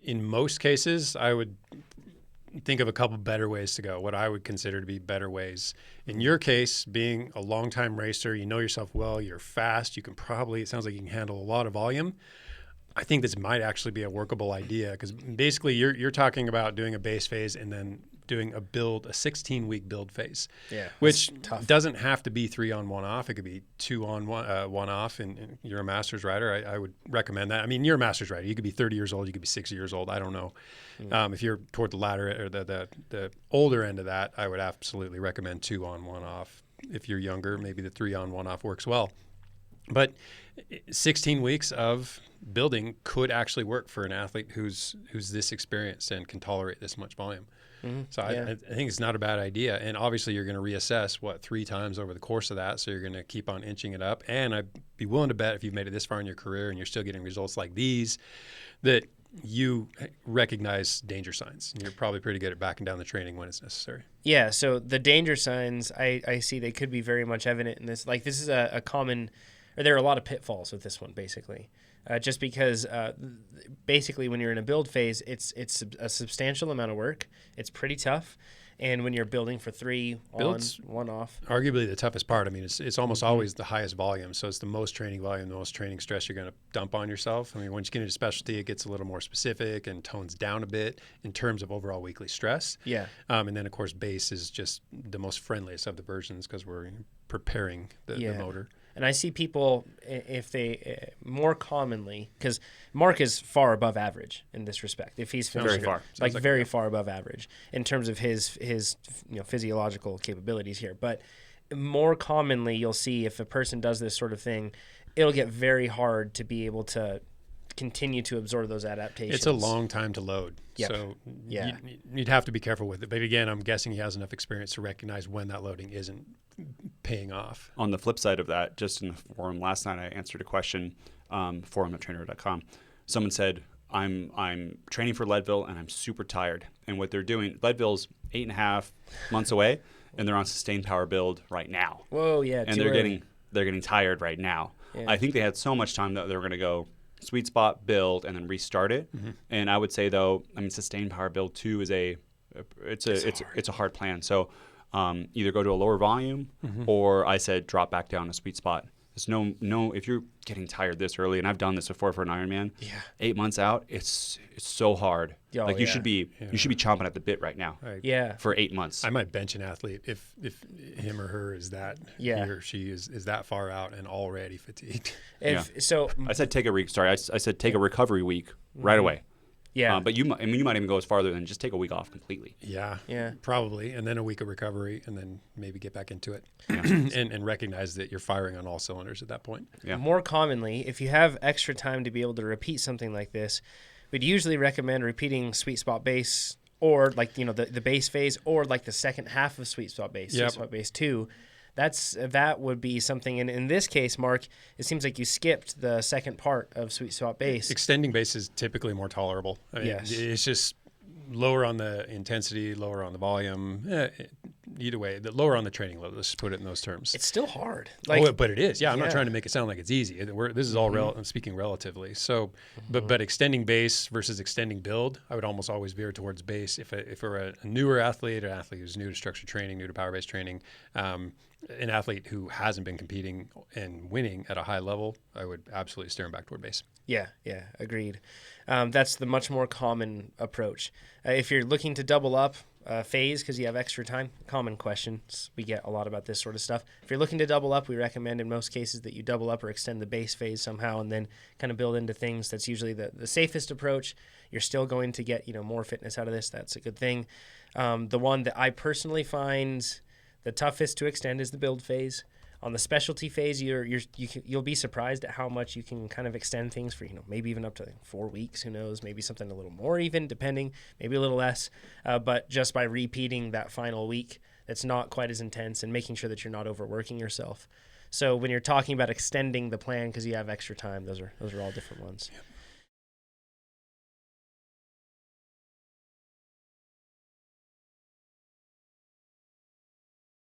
in most cases, I would think of a couple better ways to go, what I would consider to be better ways. In your case, being a longtime racer, you know yourself well, you're fast, you can probably, it sounds like you can handle a lot of volume. I think this might actually be a workable idea because basically you're talking about doing a base phase and then doing a 16-week build phase, which doesn't have to be 3 on 1 off. It could be 2 on 1 off, and you're a master's rider. I would recommend that. I mean, you're a master's rider. You could be 30 years old. You could be 60 years old. I don't know. If you're toward the latter or the older end of that, I would absolutely recommend 2 on 1 off. If you're younger, maybe the 3 on 1 off works well. But 16 weeks of building could actually work for an athlete who's this experienced and can tolerate this much volume. So I think it's not a bad idea. And obviously you're going to reassess 3 times over the course of that. So you're going to keep on inching it up. And I'd be willing to bet if you've made it this far in your career and you're still getting results like these, that you recognize danger signs. And you're probably pretty good at backing down the training when it's necessary. Yeah. So the danger signs, I see they could be very much evident in this. Like this is a common, or there are a lot of pitfalls with this one, basically. Just because basically when you're in a build phase, it's a substantial amount of work. It's pretty tough. And when you're building for 3 Build's on, 1 off. Arguably the toughest part. I mean, it's almost always the highest volume. So it's the most training volume, the most training stress you're going to dump on yourself. I mean, once you get into specialty, it gets a little more specific and tones down a bit in terms of overall weekly stress. Yeah. And then, of course, base is just the most friendliest of the versions because we're preparing the motor. And I see people, if they more commonly, because Mark is far above average in this respect. If he's finishing very far above average in terms of his physiological capabilities here. But more commonly, you'll see if a person does this sort of thing, it'll get very hard to be able to continue to absorb those adaptations. It's a long time to load. Yep. So you'd have to be careful with it. But again, I'm guessing he has enough experience to recognize when that loading isn't paying off. On the flip side of that, just in the forum last night, I answered a question, forum at TrainerRoad.com. Someone said, I'm training for Leadville and I'm super tired. And what they're doing, Leadville's 8.5 months away, and they're on sustained power build right now. Whoa, yeah. And they're getting tired right now. Yeah. I think they had so much time that they were going to go sweet spot, build, and then restart it. Mm-hmm. And I would say though, I mean, sustained power build 2 is it's a hard plan. So either go to a lower volume, or I said drop back down a sweet spot. There's no if you're getting tired this early, and I've done this before for an Ironman. 8 months out, it's so hard. You should be chomping at the bit right now. For 8 months. I might bench an athlete if him or her is that he or she is that far out and already fatigued. So I said take a recovery week right away. Yeah, but you might even go as farther than just take a week off completely. Yeah, probably, and then a week of recovery, and then maybe get back into it, and recognize that you're firing on all cylinders at that point. Yeah. More commonly, if you have extra time to be able to repeat something like this, we'd usually recommend repeating sweet spot base, or the base phase, or like the second half of sweet spot base, sweet spot base 2. That would be something. And in this case, Mark, it seems like you skipped the second part of sweet spot base. Extending base is typically more tolerable. I mean, it's just lower on the intensity, lower on the volume. Either way, lower on the training load. Let's put it in those terms. It's still hard. But it is. Yeah, I'm not trying to make it sound like it's easy. This is all I'm speaking relatively. So, but extending base versus extending build, I would almost always veer towards base. If we're a newer athlete, an athlete who's new to structured training, new to power-based training, an athlete who hasn't been competing and winning at a high level, I would absolutely steer him back toward base. Yeah, agreed. That's the much more common approach. If you're looking to double up phase because you have extra time, common questions. We get a lot about this sort of stuff. If you're looking to double up, we recommend in most cases that you double up or extend the base phase somehow and then kind of build into things. That's usually the safest approach. You're still going to get more fitness out of this. That's a good thing. The one that I personally find the toughest to extend is the build phase. On the specialty phase, you'll be surprised at how much you can kind of extend things for, maybe even up to 4 weeks, who knows, maybe something a little more even, depending, maybe a little less. But just by repeating that final week, that's not quite as intense and making sure that you're not overworking yourself. So when you're talking about extending the plan because you have extra time, those are all different ones. Yeah.